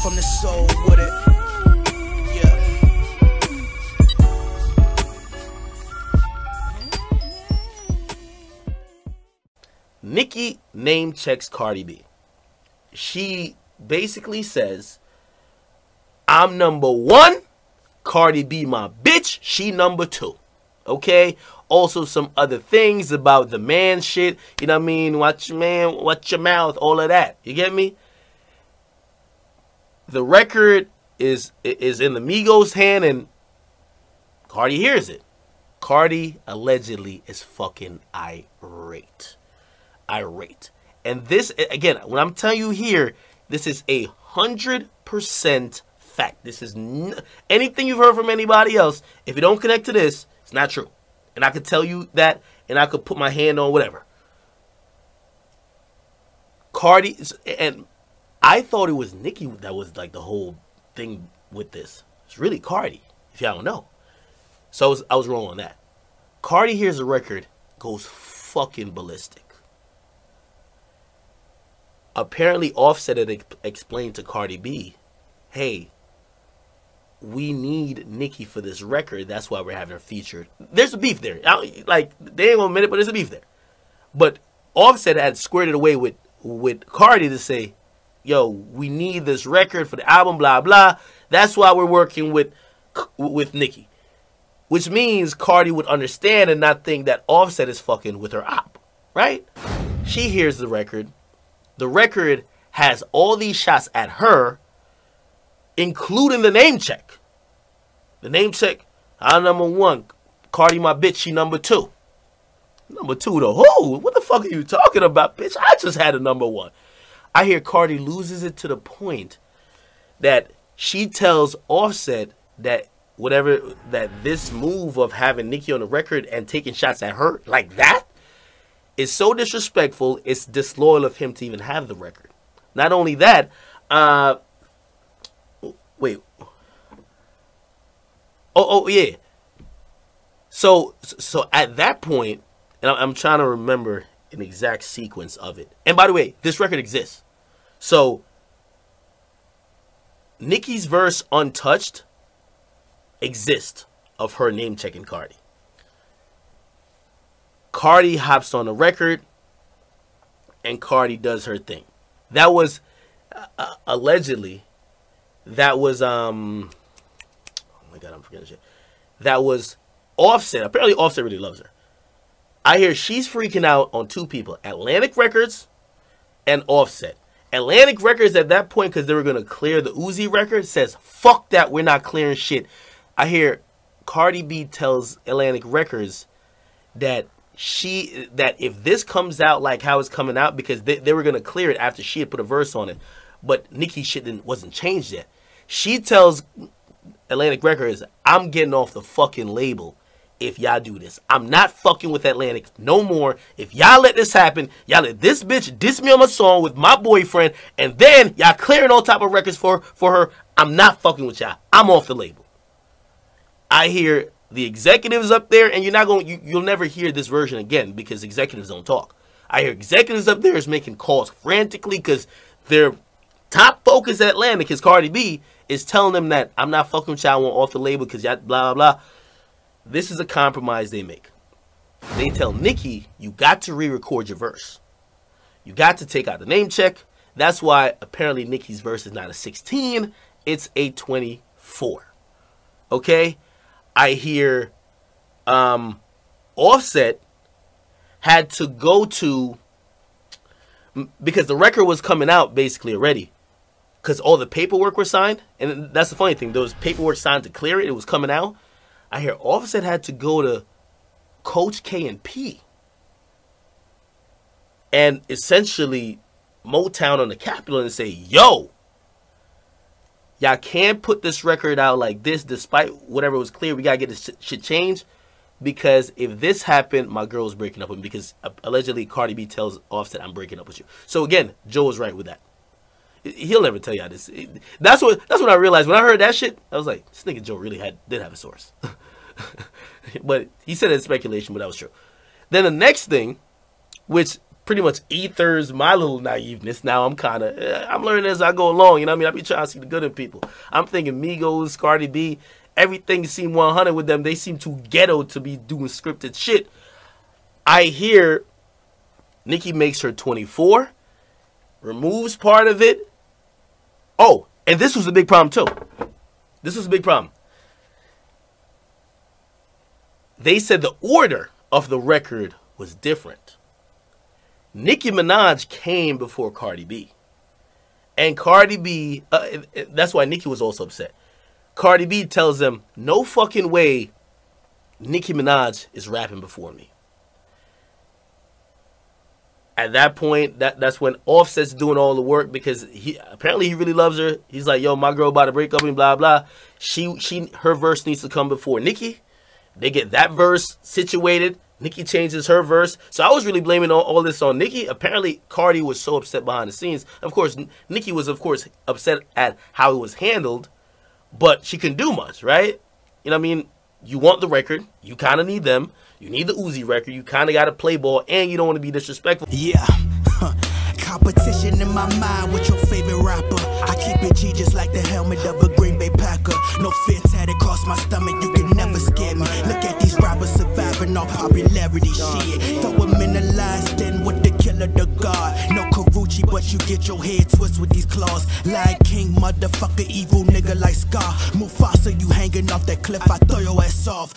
from the soul with it. Yeah. Nicki name checks Cardi B. She basically says, I'm number one, Cardi B my bitch, she number two. Okay? Also some other things about the man shit. You know what I mean? Watch your man, watch your mouth, all of that. You get me? The record is in the Migos' hand and Cardi hears it. Cardi allegedly is fucking irate. And this, again, when I'm telling you here, this is 100% fact. This is anything you've heard from anybody else. If you don't connect to this, it's not true. And I could tell you that, and I could put my hand on whatever. Cardi, and I thought it was Nicki that was like the whole thing with this. It's really Cardi, if y'all don't know. So I was wrong on that. Cardi hears a record, goes fucking ballistic. Apparently Offset had explained to Cardi B, hey, we need Nicki for this record. That's why we're having her featured. There's a beef there. Like, they ain't gonna admit it, but there's a beef there. But Offset had squared it away with Cardi to say, yo, we need this record for the album, blah, blah. That's why we're working with Nicki. Which means Cardi would understand and not think that Offset is fucking with her op, right? She hears the record. The record has all these shots at her, including the name check. The name check, I'm number one. Cardi my bitch, she number two. Number two though, who? What the fuck are you talking about, bitch? I just had a number one. I hear Cardi loses it to the point that she tells Offset that this move of having Nicki on the record and taking shots at her like that is so disrespectful, it's disloyal of him to even have the record. Not only that, wait. Oh yeah. So at that point, and I'm trying to remember an exact sequence of it. And by the way, this record exists. So Nicki's verse untouched exists of her name checking Cardi. Cardi hops on the record and Cardi does her thing. That was allegedly, that was oh my god, I'm forgetting shit. That was Offset. Apparently Offset really loves her. I hear she's freaking out on two people, Atlantic Records and Offset. Atlantic Records at that point, because they were going to clear the Uzi record, says, fuck that, we're not clearing shit. I hear Cardi B tells Atlantic Records that if this comes out like how it's coming out, because they were going to clear it after she had put a verse on it, but Nicki shit wasn't changed yet. She tells Atlantic Records, I'm getting off the fucking label if y'all do this. I'm not fucking with Atlantic no more. If y'all let this happen, y'all let this bitch diss me on my song with my boyfriend, and then y'all clearing all type of records for her, I'm not fucking with y'all. I'm off the label. I hear the executives up there, and you'll never hear this version again because executives don't talk. I hear executives up there is making calls frantically because their top focus at Atlantic is Cardi B is telling them that I'm not fucking with y'all, I want off the label because y'all blah, blah, blah. This is a compromise they make. They tell Nicki, you got to re-record your verse. You got to take out the name check. That's why apparently Nicki's verse is not a 16, it's a 24. Okay? I hear Offset had to go to, because the record was coming out basically already, because all the paperwork was signed, and that's the funny thing, there was paperwork signed to clear it, it was coming out. I hear Offset had to go to Coach K&P and essentially Motown on the Capitol and say, yo, y'all can't put this record out like this despite whatever was clear. We got to get this shit changed because if this happened, my girl's breaking up with me because allegedly Cardi B tells Offset, I'm breaking up with you. So again, Joe was right with that. He'll never tell y'all this. That's what I realized. When I heard that shit, I was like, this nigga Joe really did have a source. But he said it's speculation, but that was true. Then the next thing, which pretty much ethers my little naiveness. Now I'm learning as I go along. You know what I mean? I be trying to see the good in people. I'm thinking Migos, Cardi B, everything seemed 100 with them. They seem too ghetto to be doing scripted shit. I hear Nicki makes her 24, removes part of it. Oh, and this was a big problem too. This was a big problem. They said the order of the record was different. Nicki Minaj came before Cardi B. And Cardi B, that's why Nicki was also upset. Cardi B tells them, no fucking way Nicki Minaj is rapping before me. At that point, that's when Offset's doing all the work because apparently he really loves her. He's like, yo, my girl about to break up and blah, blah. Her verse needs to come before Nicki. They get that verse situated. Nicki changes her verse. So I was really blaming all this on Nicki. Apparently, Cardi was so upset behind the scenes. Of course, Nicki was, of course, upset at how it was handled. But she couldn't do much, right? You know what I mean? You want the record. You kind of need them. You need the Uzi record. You kind of got to play ball. And you don't want to be disrespectful. Yeah. Competition in my mind with your favorite rapper. I keep it G just like the helmet of a Green Bay Packer. No fear tatted across my stomach. You can never scare me. Look at these rappers surviving on popularity shit. Throw them in the lines, then with the killer the god. No Karuchi, but you get your head twist with these claws. Lion King, motherfucker, evil nigga like Scar. Mufasa, you hanging off that cliff. I throw your ass off.